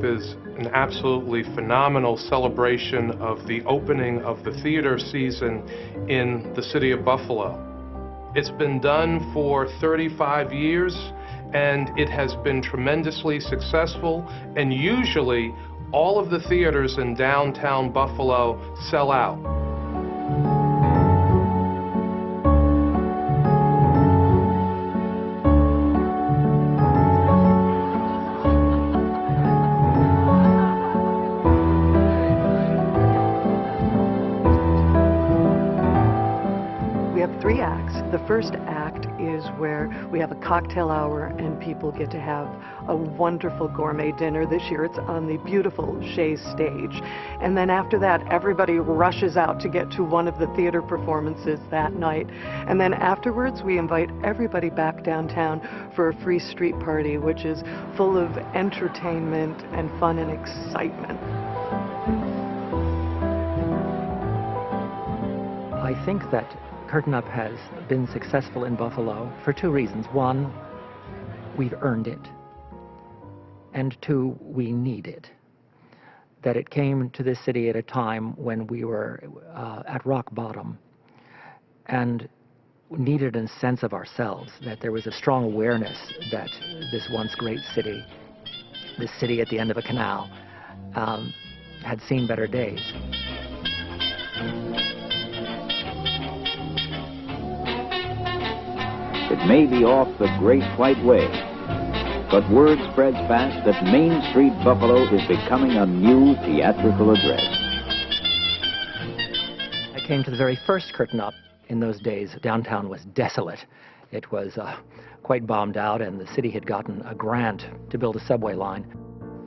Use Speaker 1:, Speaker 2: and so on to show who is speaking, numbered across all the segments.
Speaker 1: group is an absolutely phenomenal celebration of the opening of the theater season in the city of Buffalo. It's been done for 35 years, and it has been tremendously successful, and usually all of the theaters in downtown Buffalo sell out.
Speaker 2: We have 3 acts. The first act is where we have a cocktail hour and people get to have a wonderful gourmet dinner. This year it's on the beautiful Shays stage. And then after that, everybody rushes out to get to one of the theater performances that night. And then afterwards, we invite everybody back downtown for a free street party, which is full of entertainment and fun and excitement.
Speaker 3: I think that Curtain Up has been successful in Buffalo for 2 reasons. 1, we've earned it. And 2, we need it. That it came to this city at a time when we were at rock bottom and needed a sense of ourselves, that there was a strong awareness that this once great city, this city at the end of a canal, had seen better days.
Speaker 4: It may be off the Great White Way, but word spreads fast that Main Street Buffalo is becoming a new theatrical address.
Speaker 3: I came to the very first Curtain Up. In those days, downtown was desolate. It was quite bombed out, and the city had gotten a grant to build a subway line.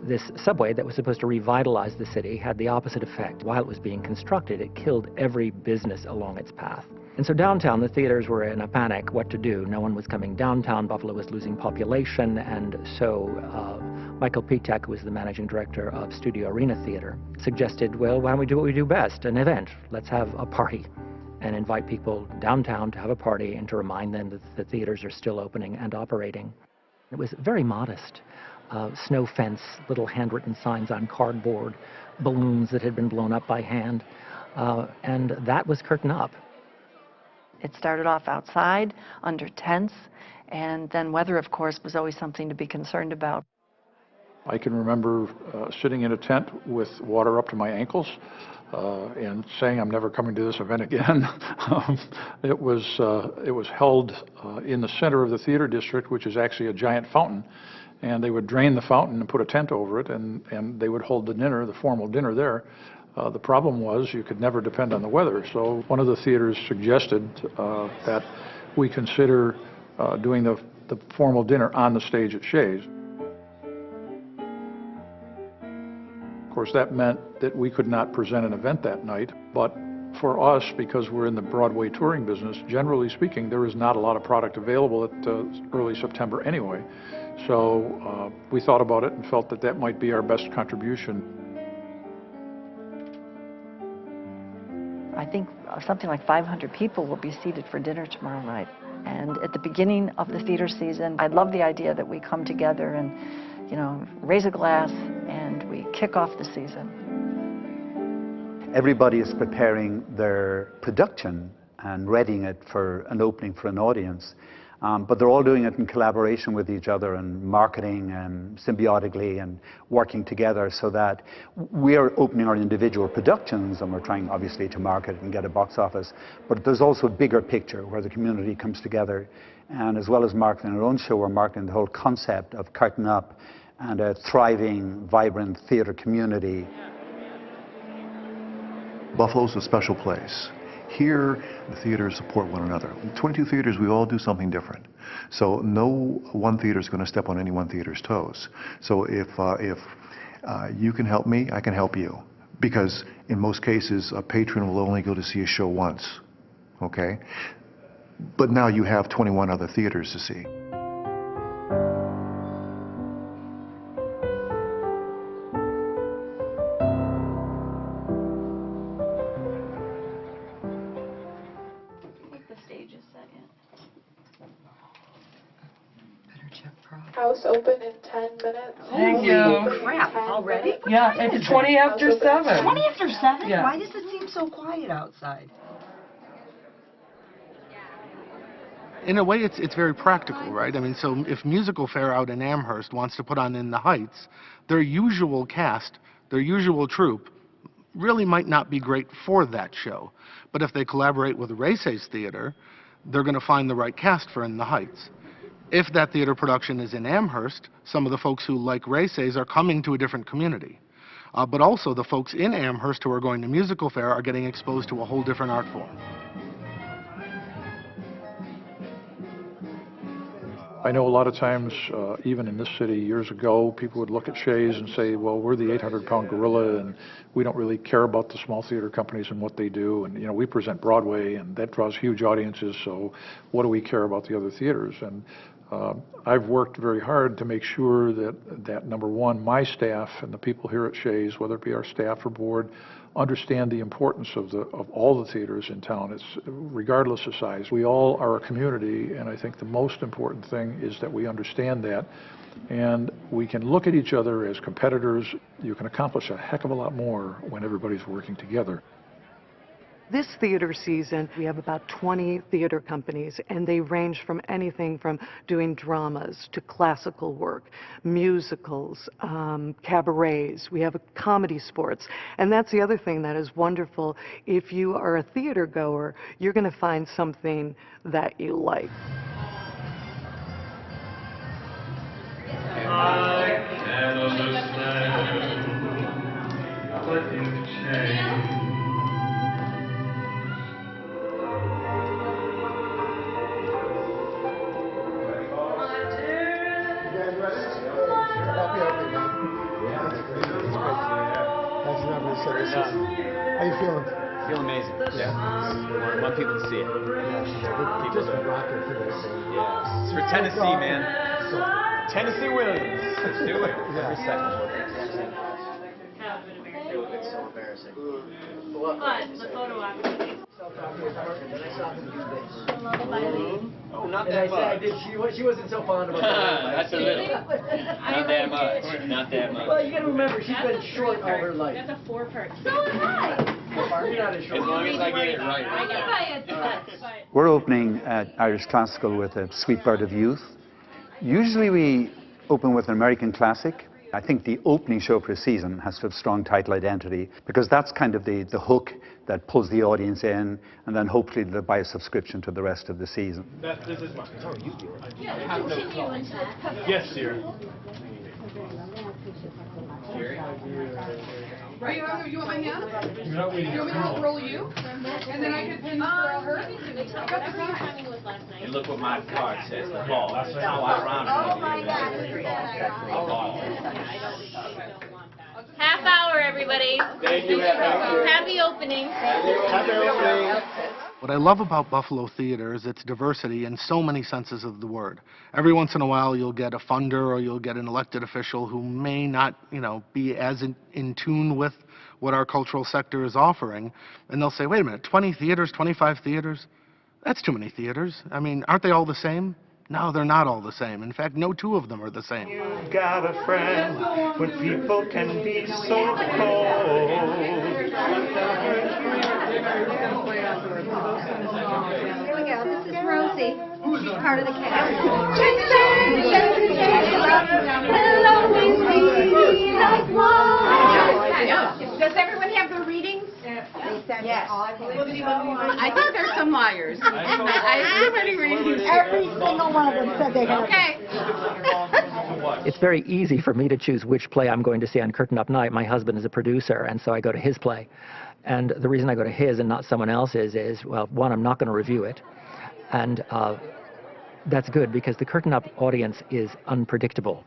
Speaker 3: This subway that was supposed to revitalize the city had the opposite effect. While it was being constructed, it killed every business along its path. And so downtown, the theaters were in a panic what to do. No one was coming downtown. Buffalo was losing population. And so Michael Pitek, who was the managing director of Studio Arena Theater, suggested, well, why don't we do what we do best, an event. Let's have a party and invite people downtown to have a party and to remind them that the theaters are still opening and operating. It was very modest. Snow fence, little handwritten signs on cardboard, balloons that had been blown up by hand. And that was Curtain Up.
Speaker 5: It started off outside, under tents, and then weather, of course, was always something to be concerned about.
Speaker 6: I can remember sitting in a tent with water up to my ankles and saying I'm never coming to this event again. It was held in the center of the theater district, which is actually a giant fountain, and they would drain the fountain and put a tent over it, and they would hold the dinner, the formal dinner there. The problem was you could never depend on the weather, so one of the theaters suggested that we consider doing the formal dinner on the stage at Shays. Of course, that meant that we could not present an event that night, but for us, because we're in the Broadway touring business, generally speaking, there is not a lot of product available at early September anyway. So we thought about it and felt that that might be our best contribution.
Speaker 5: I think something like 500 people will be seated for dinner tomorrow night. And at the beginning of the theater season, I love the idea that we come together and, you know, raise a glass and we kick off the season.
Speaker 7: Everybody is preparing their production and readying it for an opening for an audience. But they're all doing it in collaboration with each other and marketing and symbiotically and working together so that we are opening our individual productions and we're trying obviously to market and get a box office. But there's also a bigger picture where the community comes together, and as well as marketing our own show, we're marketing the whole concept of Curtain Up and a thriving, vibrant theater community.
Speaker 8: Buffalo's a special place. Here, the theaters support one another. 22 theaters, we all do something different. So no one theater is going to step on any one theater's toes. So if you can help me, I can help you. Because in most cases, a patron will only go to see a show once, okay? But now you have 21 other theaters to see.
Speaker 5: The stage is set in. Better check price.
Speaker 9: House open in 10 minutes.
Speaker 2: Thank you.
Speaker 10: Crap, already?
Speaker 2: Yeah, it's 20 after 7.
Speaker 10: 20 after 7?
Speaker 2: Yeah.
Speaker 10: Why does it seem so quiet outside?
Speaker 11: In a way, it's very practical, right? I mean, so if Musical Fair out in Amherst wants to put on In the Heights, their usual cast, their usual troupe, really might not be great for that show. But if they collaborate with Race's theater, they're going to find the right cast for In the Heights. If that theater production is in Amherst, some of the folks who like Race's are coming to a different community. But also the folks in Amherst who are going to Musical Fair are getting exposed to a whole different art form.
Speaker 6: I know a lot of times, even in this city years ago, people would look at Shays and say, well, we're the 800-pound gorilla, and we don't really care about the small theater companies and what they do. And, you know, we present Broadway, and that draws huge audiences, so what do we care about the other theaters? And I've worked very hard to make sure that number one, my staff and the people here at Shays, whether it be our staff or board, understand the importance of all the theaters in town. It's regardless of size. We all are a community, and I think the most important thing is that we understand that, and we can look at each other as competitors. You can accomplish a heck of a lot more when everybody's working together.
Speaker 2: This theater season, we have about 20 theater companies, and they range from anything from doing dramas to classical work, musicals, cabarets. We have comedy sports. And that's the other thing that is wonderful. If you are a theater goer, you're going to find something that you like.
Speaker 12: I can understand what you've changed.
Speaker 13: How you feeling?
Speaker 14: Feel amazing. Yeah. I want people to see it.
Speaker 13: Yeah.
Speaker 14: People
Speaker 13: just rock it for this thing.
Speaker 14: Yeah. It's for Tennessee, man. Tennessee Williams. Let's do it.
Speaker 13: Yeah.
Speaker 14: Every second. It's so embarrassing.
Speaker 15: But the photo opportunity.
Speaker 14: Oh, not that much.
Speaker 13: She wasn't so fond of it.
Speaker 14: That's a little. Not that much. Not that much.
Speaker 13: Well, you got to remember, she's been short all her life.
Speaker 15: That's a 4-part.
Speaker 13: So am I. You're not as short.
Speaker 14: As long as I get it right.
Speaker 15: I can buy it.
Speaker 7: We're opening at Irish Classical with a Sweet Bird of Youth. Usually we open with an American classic. I think the opening show for a season has to have strong title identity, because that's kind of the hook that pulls the audience in, and then hopefully they'll buy a subscription to the rest of the season.
Speaker 12: This is mine. Oh, you do.
Speaker 15: Yeah,
Speaker 12: Yes, dear.
Speaker 16: Right, you want my hand? You want me to roll you? And then I can pin her?
Speaker 14: And look what my card says, the ball. That's how ironic.
Speaker 15: Oh my God. Half hour, everybody.
Speaker 14: Thank you.
Speaker 15: Happy opening.
Speaker 14: Happy opening.
Speaker 11: What I love about Buffalo theater is its diversity in so many senses of the word. Every once in a while you'll get a funder or you'll get an elected official who may not, be as in tune with what our cultural sector is offering, and they'll say, wait a minute, 20 theaters, 25 theaters? That's too many theaters. I mean, aren't they all the same? No, they're not all the same. In fact, no two of them are the same.
Speaker 12: You've got a friend when people can be so cold.
Speaker 17: Here we go. This is Rosie. She's part of the cast. Hello, does everyone have their readings? Yes.
Speaker 16: I think there's some liars. I have too many readings.
Speaker 17: Every single one of them said they had.
Speaker 16: Okay.
Speaker 3: It's very easy for me to choose which play I'm going to see on Curtain Up Night. My husband is a producer, and so I go to his play. And the reason I go to his and not someone else's is, well, one, I'm not going to review it. And that's good, because the Curtain Up audience is unpredictable.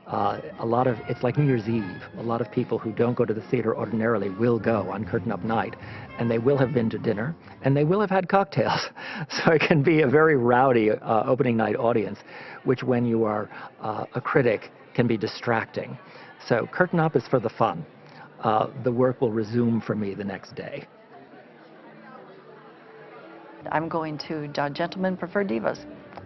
Speaker 3: It's like New Year's Eve. A lot of people who don't go to the theater ordinarily will go on Curtain Up Night, and they will have been to dinner, and they will have had cocktails. So it can be a very rowdy opening night audience, which when you are a critic can be distracting. So Curtain Up is for the fun. The work will resume for me the next day.
Speaker 5: I'm going to Gentlemen Prefer Divas.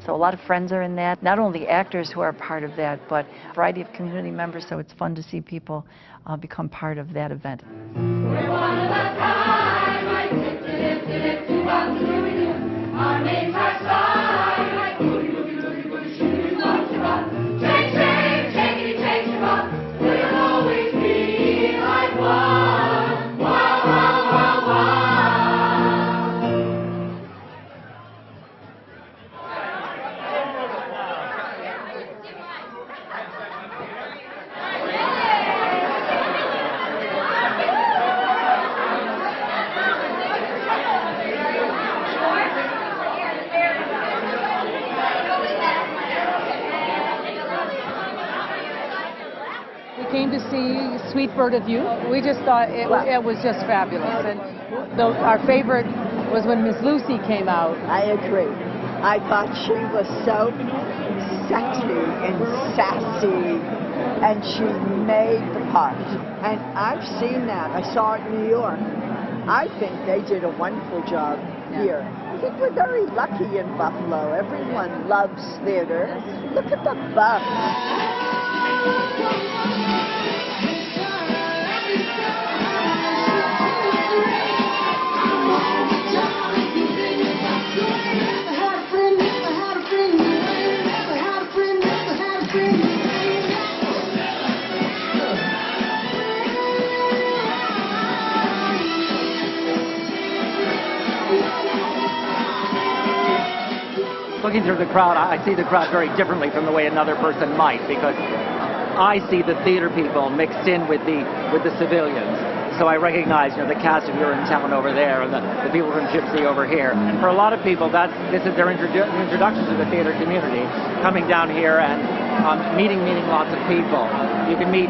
Speaker 5: So a lot of friends are in that. Not only actors who are part of that, but a variety of community members, so it's fun to see people become part of that event.
Speaker 18: Our names are signed. Take, take, take, take, we'll always be like one. Wow, wow, wow, wow.
Speaker 19: Came to see Sweet Bird of You. We just thought it was just fabulous. And our favorite was when Miss Lucy came out.
Speaker 20: I agree. I thought she was so sexy and sassy, and she made the part. And I've seen that. I saw it in New York. I think they did a wonderful job here. I think we're very lucky in Buffalo. Everyone loves theater. Look at the bus.
Speaker 3: Looking through the crowd, I see the crowd very differently from the way another person might, because I see the theater people mixed in with the civilians. So I recognize, the cast if you're in town over there, and the people from Gypsy over here. And for a lot of people, this is their introduction to the theater community, coming down here and meeting lots of people. You can meet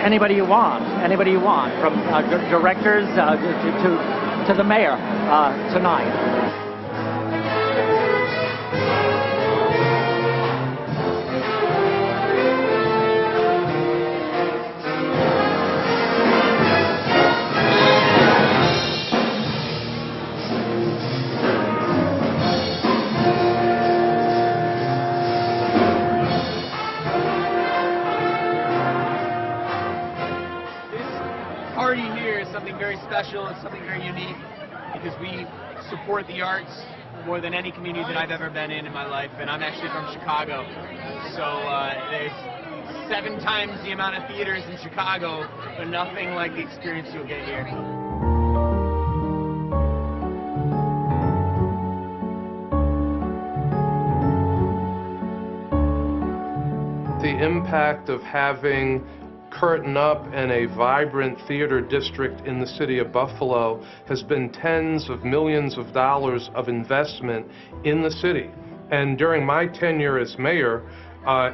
Speaker 3: anybody you want, from directors to the mayor tonight.
Speaker 14: Party here is something very special and something very unique because we support the arts more than any community that I've ever been in my life, and I'm actually from Chicago. So there's 7 times the amount of theaters in Chicago, but nothing like the experience you'll get here.
Speaker 1: The impact of having Curtain Up and a vibrant theater district in the city of Buffalo has been tens of millions of dollars of investment in the city. And during my tenure as mayor,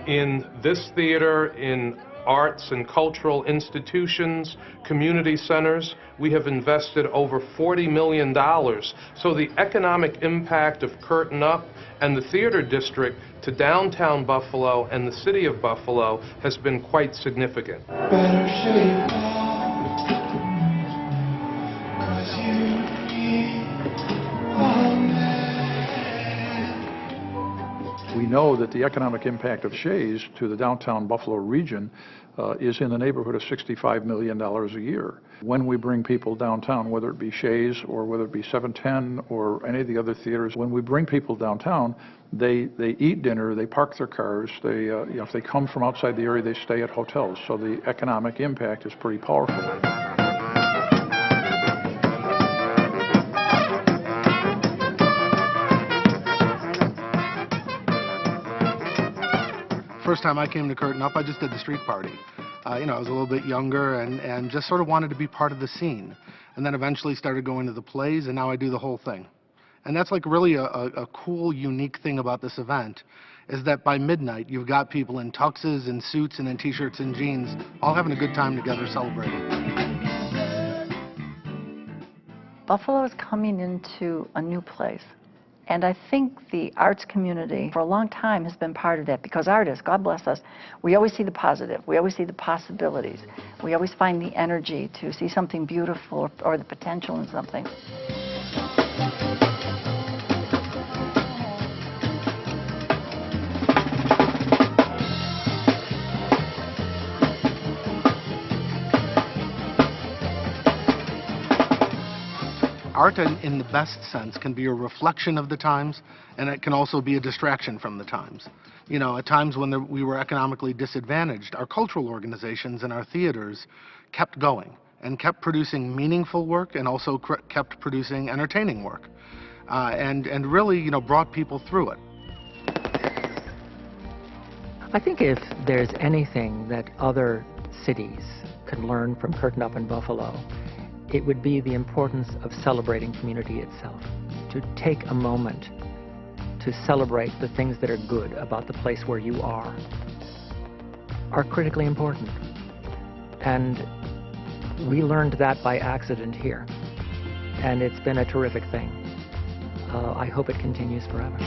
Speaker 1: in this theater, in arts and cultural institutions, community centers, we have invested over $40 million. So the economic impact of Curtain Up and the theater district to downtown Buffalo and the city of Buffalo has been quite significant.
Speaker 6: We know that the economic impact of Shays to the downtown Buffalo region is in the neighborhood of $65 million a year. When we bring people downtown, whether it be Shays or whether it be 710 or any of the other theaters, when we bring people downtown, they eat dinner, they park their cars, they if they come from outside the area, they stay at hotels. So the economic impact is pretty powerful.
Speaker 11: First time I came to Curtain Up, I just did the street party. I was a little bit younger and just sort of wanted to be part of the scene. And then eventually started going to the plays, and now I do the whole thing. And that's like really a cool, unique thing about this event, is that by midnight, you've got people in tuxes and suits and in t-shirts and jeans, all having a good time together celebrating.
Speaker 5: Buffalo is coming into a new place. And I think the arts community for a long time has been part of that, because artists, God bless us, we always see the positive, we always see the possibilities, we always find the energy to see something beautiful or the potential in something.
Speaker 11: art in the best sense can be a reflection of the times, and it can also be a distraction from the times. You know, at times when we were economically disadvantaged, our cultural organizations and our theaters kept going and kept producing meaningful work and also kept producing entertaining work, and really, you know, brought people through it.
Speaker 3: I think if there's anything that other cities can learn from Curtain Up in Buffalo, it would be the importance of celebrating community itself. To take a moment to celebrate the things that are good about the place where you are critically important. And we learned that by accident here. And it's been a terrific thing. I hope it continues forever.